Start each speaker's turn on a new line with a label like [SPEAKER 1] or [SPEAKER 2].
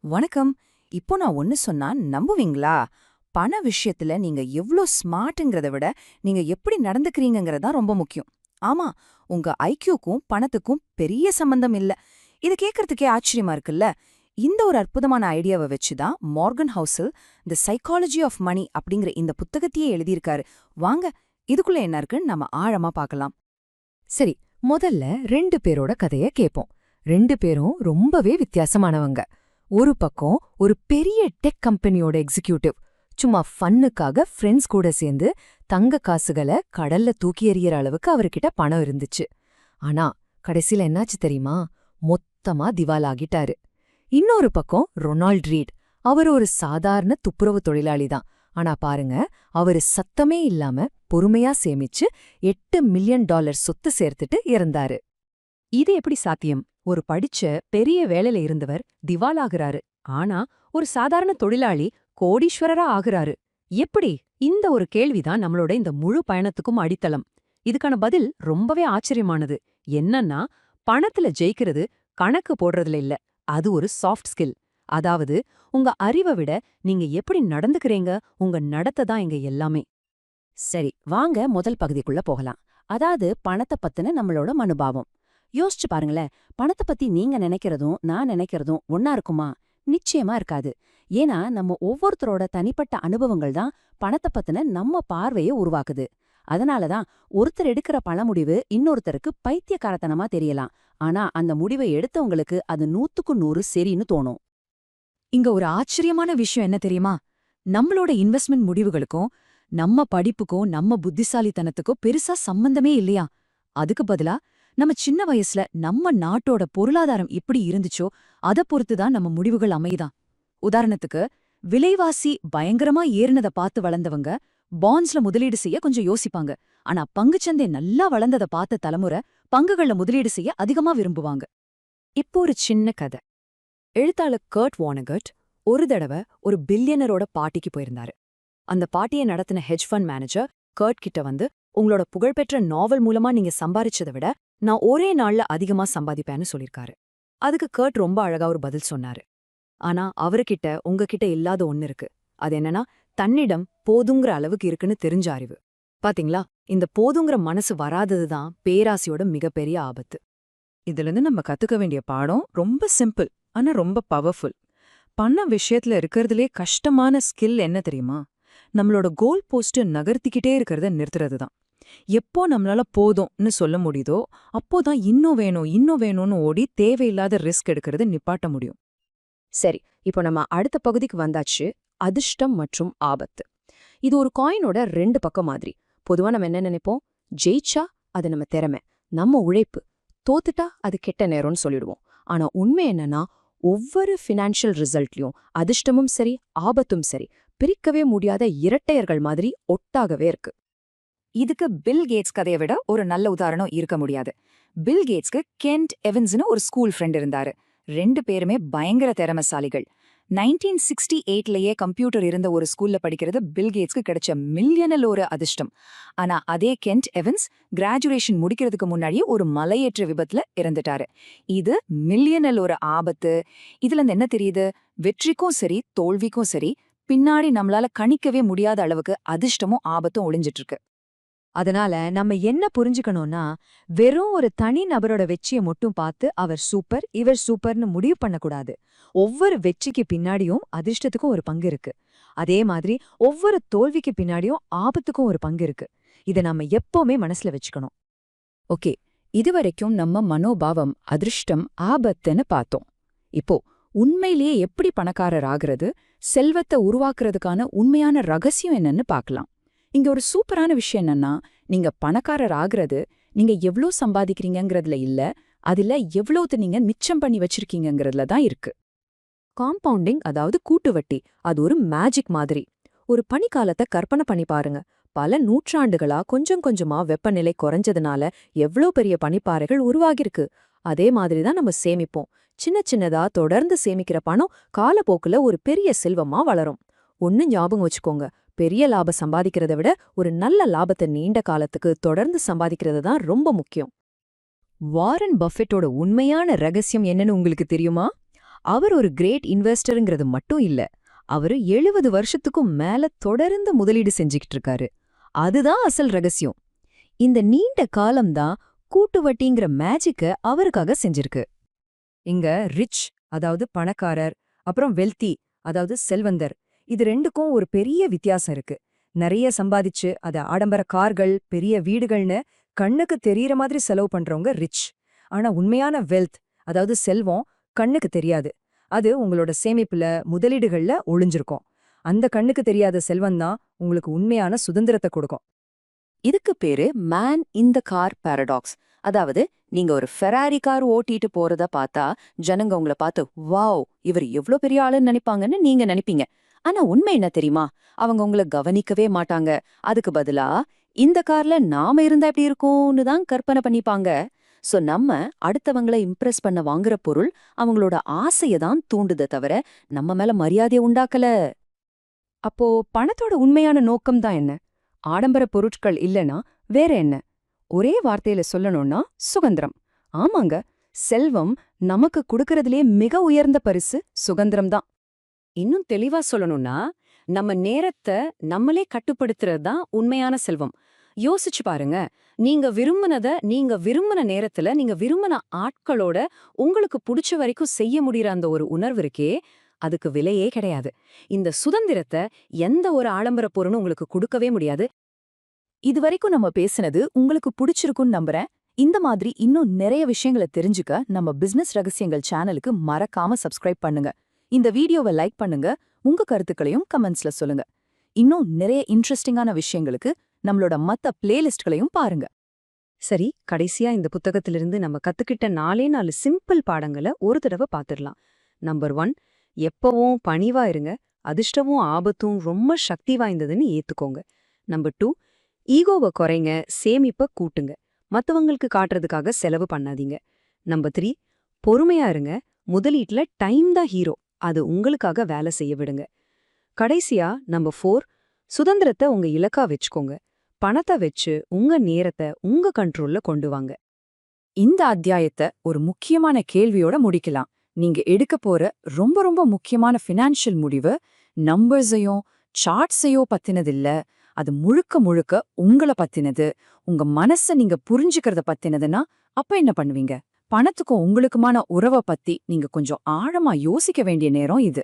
[SPEAKER 1] வணக்கம். இப்போ நான் ஒன்னு சொன்னா நம்புவீங்களா? பண விஷயத்துல நீங்க எவ்ளோ ஸ்மார்ட்ங்கிறத விட நீங்க எப்படி நடந்துக்கிறீங்கங்கிறது தான் ரொம்ப முக்கியம். ஆமா, உங்க ஐக்யூக்கும் பணத்துக்கும் பெரிய சம்பந்தம் இல்ல. இது கேட்கறதுக்கே ஆச்சரியமா இருக்குல்ல? இந்த ஒரு அற்புதமான ஐடியாவை வச்சு தான் Morgan Housel the psychology of money அப்படிங்கிற இந்த புத்தகத்தையே எழுதியிருக்காரு. வாங்க, இதுக்குள்ள என்ன இருக்குன்னு நம்ம ஆழமா பார்க்கலாம்.
[SPEAKER 2] சரி, முதல்ல 2 பேரோட கதைய கேப்போம். 2 பேரும் ரொம்பவே வித்தியாசமானவங்க. ஒரு பக்கம் ஒரு பெரிய டெக் கம்பெனியோட எக்ஸிகியூட்டிவ். சும்மா ஃபன்னுக்காக ஃப்ரெண்ட்ஸ் கூட சேர்ந்து தங்க காசுகள கடல்ல தூக்கி எறியற அளவுக்கு அவர்கிட்ட பணம் இருந்துச்சு. ஆனா கடைசில என்னாச்சு தெரியுமா? மொத்தமா திவாலாகிட்டாரு. இன்னொரு பக்கம் ரொனால்ட் ரீட். அவர் ஒரு சாதாரண துப்புரவு தொழிலாளி தான். ஆனா பாருங்க, அவரு சத்தமே இல்லாம பொறுமையா சேமிச்சு $8 மில்லியன் சொத்து சேர்த்துட்டு இறந்தாரு. இது எப்படி சாத்தியம்? ஒரு படிச்ச பெரிய வேலையில இருந்தவர் திவாலாகிறாரு. ஆனா ஒரு சாதாரண தொழிலாளி கோடீஸ்வரரா ஆகுறாரு. எப்படி? இந்த ஒரு கேள்விதான் நம்மளோட இந்த முழு பயணத்துக்கும் அடித்தளம். இதுக்கான பதில் ரொம்பவே ஆச்சரியமானது. என்னன்னா, பணத்துல ஜெயிக்கிறது கணக்கு போடுறதுல இல்ல. அது ஒரு சாஃப்ட் ஸ்கில். அதாவது உங்க அறிவை விட நீங்க எப்படி நடந்துக்கிறீங்க, உங்க நடத்தை தான் இங்க எல்லாமே.
[SPEAKER 1] சரி, வாங்க முதல் பகுதிக்குள்ள போகலாம். அதாவது பணத்தை பத்தின நம்மளோட மனுபாவம். யோசிச்சு பாருங்களேன், பணத்தை பத்தி நீங்க நினைக்கிறதும் நான் நினைக்கிறதும் ஒன்னா இருக்குமா? நிச்சயமா இருக்காது. ஏன்னா நம்ம ஒவ்வொருத்தரோட தனிப்பட்ட அனுபவங்கள் தான் பணத்தை பத்தின நம்ம பார்வையை உருவாக்குது. அதனாலதான் ஒருத்தர் எடுக்கிற பண முடிவு இன்னொருத்தருக்கு பைத்தியக்காரத்தனமா தெரியலாம். ஆனா அந்த முடிவை எடுத்தவங்களுக்கு அது 100க்கு 100 சரின்னு தோணும்.
[SPEAKER 2] இங்க ஒரு ஆச்சரியமான விஷயம் என்ன தெரியுமா? நம்மளோட இன்வெஸ்ட்மெண்ட் முடிவுகளுக்கும் நம்ம படிப்புக்கும் நம்ம புத்திசாலித்தனத்துக்கும் பெருசா சம்பந்தமே இல்லையா? அதுக்கு பதிலா நம்ம சின்ன வயசுல நம்ம நாட்டோட பொருளாதாரம் எப்படி இருந்துச்சோ அத பொறுத்துதான் நம்ம முடிவுகள் அமையுதான். உதாரணத்துக்கு, விலைவாசி பயங்கரமா ஏறினத பார்த்து வளர்ந்தவங்க பாண்ட்ஸ்ல முதலீடு செய்ய கொஞ்சம் யோசிப்பாங்க. ஆனா பங்குச்சந்தை நல்லா வளர்ந்தத பார்த்த தலைமுறை பங்குகள்ல முதலீடு செய்ய அதிகமா விரும்புவாங்க. இப்போ ஒரு சின்ன கதை. எழுத்தாளர் கர்ட் வானகட் ஒரு தடவை ஒரு பில்லியனரோட பார்ட்டிக்கு போயிருந்தாரு. அந்த பார்ட்டியை நடத்தின ஹெட்ஜ் ஃபண்ட் மேனேஜர் கர்ட் கிட்ட வந்து, உங்களோட புகழ்பெற்ற நாவல் மூலமா நீங்க சம்பாரிச்சதை விட நான் ஒரே நாள்ல அதிகமா சம்பாதிப்பேன்னு சொல்லிருக்காரு. அதுக்கு கர்ட் ரொம்ப அழகா ஒரு பதில் சொன்னாரு. ஆனா அவர்கிட்ட உங்ககிட்ட இல்லாத ஒன்னு இருக்கு. அது என்னன்னா, தன்னிடம் போதுங்கிற அளவுக்கு இருக்குன்னு தெரிஞ்ச அறிவு. பாத்தீங்களா, இந்த போதுங்கிற மனசு வராததுதான் பேராசையோட மிகப்பெரிய ஆபத்து.
[SPEAKER 1] இதிலிருந்து நம்ம கத்துக்க வேண்டிய பாடம் ரொம்ப சிம்பிள், ஆனா ரொம்ப பவர்ஃபுல். பண விஷயத்துல இருக்கிறதுலே கஷ்டமான ஸ்கில் என்ன தெரியுமா? நம்மளோட கோல் போஸ்ட் நகர்த்திக்கிட்டே இருக்கிறத நிறுத்துறது தான். எப்போ நம்மளால போதும்னு சொல்ல முடியுதோ அப்போதான் இன்னும் வேணும்னு ஓடி தேவையில்லாத ரிஸ்க் எடுக்கிறது நிப்பாட்ட முடியும்.
[SPEAKER 2] சரி, இப்போ நம்ம அடுத்த பகுதிக்கு வந்தாச்சு. அதிர்ஷ்டம் மற்றும் ஆபத்து. இது ஒரு காயினோட 2 பக்கம் மாதிரி. பொதுவா நம்ம என்ன நினைப்போம்? ஜெயிச்சா அது நம்ம திறமை, நம்ம உழைப்பு. தோத்துட்டா அது கெட்ட நேரம்னு சொல்லிடுவோம். ஆனா உண்மை என்னன்னா, ஒவ்வொரு ஃபினான்ஷியல் ரிசல்ட்லயும் அதிர்ஷ்டமும் சரி ஆபத்தும் சரி பிரிக்கவே முடியாத இரட்டையர்கள் மாதிரி ஒட்டாகவே இருக்கு. இதுக்கு பில் கேட்ஸ் கதையை விட ஒரு நல்ல உதாரணம் இருக்க முடியாது. பில் கேட்ஸ்க்கு கென்ட் எவன்ஸ்னு ஒரு ஸ்கூல் ஃப்ரெண்ட் இருந்தாரு. 2 பேருமே பயங்கர திறமசாலிகள். 1968லயே கம்ப்யூட்டர் இருந்த ஒரு ஸ்கூல்ல படிக்கிறது பில் கேட்ஸ்க்கு கிடைச்ச மில்லியனில் ஒரு அதிர்ஷ்டம். ஆனா அதே கென்ட் எவன்ஸ் கிராஜுவேஷன் முடிக்கிறதுக்கு முன்னாடியே ஒரு மலையேற்ற விபத்துல இறந்துட்டாரு. இது மில்லியனில் ஒரு ஆபத்து. இதுல இருந்து என்ன தெரியுது? வெற்றிக்கும் சரி தோல்விக்கும் சரி பின்னாடி நம்மளால கணிக்கவே முடியாத அளவுக்கு அதிர்ஷ்டமும் ஆபத்தும் ஒளிஞ்சிட்டு இருக்கு. அதனால நம்ம என்ன புரிஞ்சுக்கணும்னா, வெறும் ஒரு தனி நபரோட வெற்றியை மட்டும் பார்த்து அவர் சூப்பர் இவர் சூப்பர்னு முடிவு பண்ணக்கூடாது. ஒவ்வொரு வெற்றிக்கு பின்னாடியும் அதிர்ஷ்டத்துக்கும் ஒரு பங்கு இருக்கு. அதே மாதிரி ஒவ்வொரு தோல்விக்கு பின்னாடியும் ஆபத்துக்கும் ஒரு பங்கு இருக்கு. இதை நம்ம எப்பவுமே மனசுல வச்சுக்கணும்.
[SPEAKER 1] ஓகே, இதுவரைக்கும் நம்ம மனோபாவம், அதிர்ஷ்டம், ஆபத்துன்னு பார்த்தோம். இப்போ உண்மையிலேயே எப்படி பணக்காரர் ஆகிறது, செல்வத்தை உருவாக்குறதுக்கான உண்மையான ரகசியம் என்னன்னு பார்க்கலாம். இங்க ஒரு சூப்பரான விஷயம் என்னன்னா, நீங்க பணக்காரர் ஆகிறது நீங்க எவ்ளோ சம்பாதிக்கிறீங்கங்கிறதுல இல்ல, அதுல எவ்வளவுது நீங்க மிச்சம் பண்ணி வச்சிருக்கீங்கங்கிறதுல தான் இருக்கு.
[SPEAKER 2] காம்பவுண்டிங், அதாவது கூட்டு வட்டி, அது ஒரு மேஜிக் மாதிரி. ஒரு பனிக்காலத்தை கற்பனை பண்ணி பாருங்க. பல நூற்றாண்டுகளா கொஞ்சம் கொஞ்சமா வெப்பநிலை குறைஞ்சதுனால எவ்ளோ பெரிய பனிப்பாறைகள் உருவாகிருக்கு. அதே மாதிரி தான் நம்ம சேமிப்போம். சின்ன சின்னதா தொடர்ந்து சேமிக்கிற பணம் காலப்போக்குல ஒரு பெரிய செல்வமா வளரும். ஒன்னு ஞாபகம் வச்சுக்கோங்க, பெரிய லாபம் சம்பாதிக்கிறத விட ஒரு நல்ல லாபத்தை நீண்ட காலத்துக்கு தொடர்ந்து சம்பாதிக்கிறது தான் ரொம்ப முக்கியம். வாரன் பஃபெட்டோட உண்மையான ரகசியம் என்னன்னு உங்களுக்கு தெரியுமா? அவர் ஒரு கிரேட் இன்வெஸ்டருங்கிறது மட்டும் இல்ல, அவரு 70 வருஷத்துக்கும் மேல தொடர்ந்து முதலீடு செஞ்சுக்கிட்டு இருக்காரு. அதுதான் அசல் ரகசியம். இந்த நீண்ட காலம்தான் கூட்டு வட்டிங்கிற மேஜிக்க அவருக்காக செஞ்சிருக்கு. இங்க ரிச், அதாவது பணக்காரர், அப்புறம் வெல்தி, அதாவது செல்வந்தர், இது ரெண்டுக்கும் ஒரு பெரிய வித்தியாசம் இருக்கு. நிறைய சம்பாதிச்சு அத ஆடம்பர கார்கள், பெரிய வீடுகள்னு கண்ணுக்கு தெரியற மாதிரி செலவு பண்றவங்க ரிச். ஆனா உண்மையான வெல்த், அதாவது செல்வம், கண்ணுக்கு தெரியாது. அது உங்களோட சேமிப்புல, முதலீடுகள்ல ஒளிஞ்சிருக்கும். அந்த கண்ணுக்கு தெரியாத செல்வம்தான் உங்களுக்கு உண்மையான சுதந்திரத்தை கொடுக்கும்.
[SPEAKER 1] இதுக்கு பேரு man in the car paradox. அதாவது நீங்க ஒரு ஃபெராரி கார் ஓட்டிட்டு போறத பார்த்தா ஜனங்க உங்கள பார்த்து வாவ் இவர் எவ்ளோ பெரிய ஆளுன்னு நினைப்பாங்கன்னு நீங்க நினைப்பீங்க. ஆனா உண்மை என்ன தெரியுமா? அவங்க உங்கள கவனிக்கவே மாட்டாங்க. அதுக்கு பதிலா இந்த கார்ல நாம இருந்தா எப்படி இருக்கும்னு தான் கற்பனை பண்ணிப்பாங்க. சோ நம்ம அடுத்தவங்கள இம்ப்ரெஸ் பண்ண வாங்குற பொருள் அவங்களோட ஆசைய தான் தூண்டுதே தவிர நம்ம மேல மரியாதையை உண்டாக்கல.
[SPEAKER 2] அப்போ பணத்தோட உண்மையான நோக்கம் தான் என்ன? ஆடம்பர பொருட்கள் இல்லனா வேற என்ன? ஒரே வார்த்தையில சொல்லணும்னா சுதந்திரம். ஆமாங்க, செல்வம் நமக்கு கொடுக்கறதுலயே மிக உயர்ந்த பரிசு சுதந்திரம் தான்.
[SPEAKER 1] இன்னும் தெளிவா சொல்லணும்னா நம்ம நேரத்தை நம்மளே கட்டுப்படுத்துறது தான் உண்மையான செல்வம். யோசிச்சு பாருங்க, நீங்க விரும்பின நேரத்துல நீங்க விரும்பின ஆட்களோட உங்களுக்கு பிடிச்ச வரைக்கும் செய்ய முடியற அந்த ஒரு உணர்வு இருக்கே, அதுக்கு விலையே கிடையாது. இந்த சுதந்திரத்தை எந்த ஒரு ஆடம்பர பொருளும் உங்களுக்கு கொடுக்கவே முடியாது. இதுவரைக்கும் நம்ம பேசினது உங்களுக்கு பிடிச்சிருக்குன்னு நம்புறேன். இந்த மாதிரி இன்னும் நிறைய விஷயங்களை தெரிஞ்சுக்க நம்ம பிசினஸ் ரகசியங்கள் சேனலுக்கு மறக்காம சப்ஸ்கிரைப் பண்ணுங்க. இந்த வீடியோவை லைக் பண்ணுங்க, உங்க கருத்துக்களையும் கமெண்ட்ஸ்ல சொல்லுங்க. இன்னும் நிறைய இன்ட்ரெஸ்டிங்கான விஷயங்களுக்கு நம்மளோட மத்த பிளேலிஸ்ட்களையும் பாருங்க.
[SPEAKER 2] சரி, கடைசியா இந்த புத்தகத்திலிருந்து நம்ம கத்துக்கிட்ட 4 சிம்பிள் பாடங்களை ஒரு தடவை பார்த்துடலாம். நம்பர் 1, எப்பவும் பணிவா இருங்க. அதிர்ஷ்டமும் ஆபத்தும் ரொம்ப சக்தி வாய்ந்ததுன்னு ஏத்துக்கோங்க. நம்பர் 2, ஈகோவை குறைங்க, சேமிப்பை கூட்டுங்க. மத்தவங்களுக்கு காட்டுறதுக்காக செலவு பண்ணாதீங்க. நம்பர் 3, பொறுமையா இருங்க. முதலீட்டுல டைம் தான் ஹீரோ, அது உங்களுக்காக வேலை செய்ய விடுங்க. கடைசியா நம்பர் 4, சுதந்திரத்தை உங்க இலக்கா வச்சுக்கோங்க. பணத்தை வச்சு உங்க நேரத்தை உங்க கண்ட்ரோல்ல கொண்டு வாங்க.
[SPEAKER 1] இந்த அத்தியாயத்தை ஒரு முக்கியமான கேள்வியோட முடிக்கலாம். நீங்க எடுக்க போற ரொம்ப ரொம்ப முக்கியமான ஃபினான்ஷியல் முடிவு நம்பர்ஸையும் சார்ட்ஸையோ பத்தினதில்ல. அது முழுக்க முழுக்க உங்கள பத்தினது, உங்க மனச நீங்க புரிஞ்சுக்கிறத பத்தினதுன்னா அப்ப என்ன பண்ணுவீங்க? பணத்துக்கும் உங்களுக்குமான உறவை பத்தி நீங்க கொஞ்சம் ஆழமா யோசிக்க வேண்டிய நேரம் இது.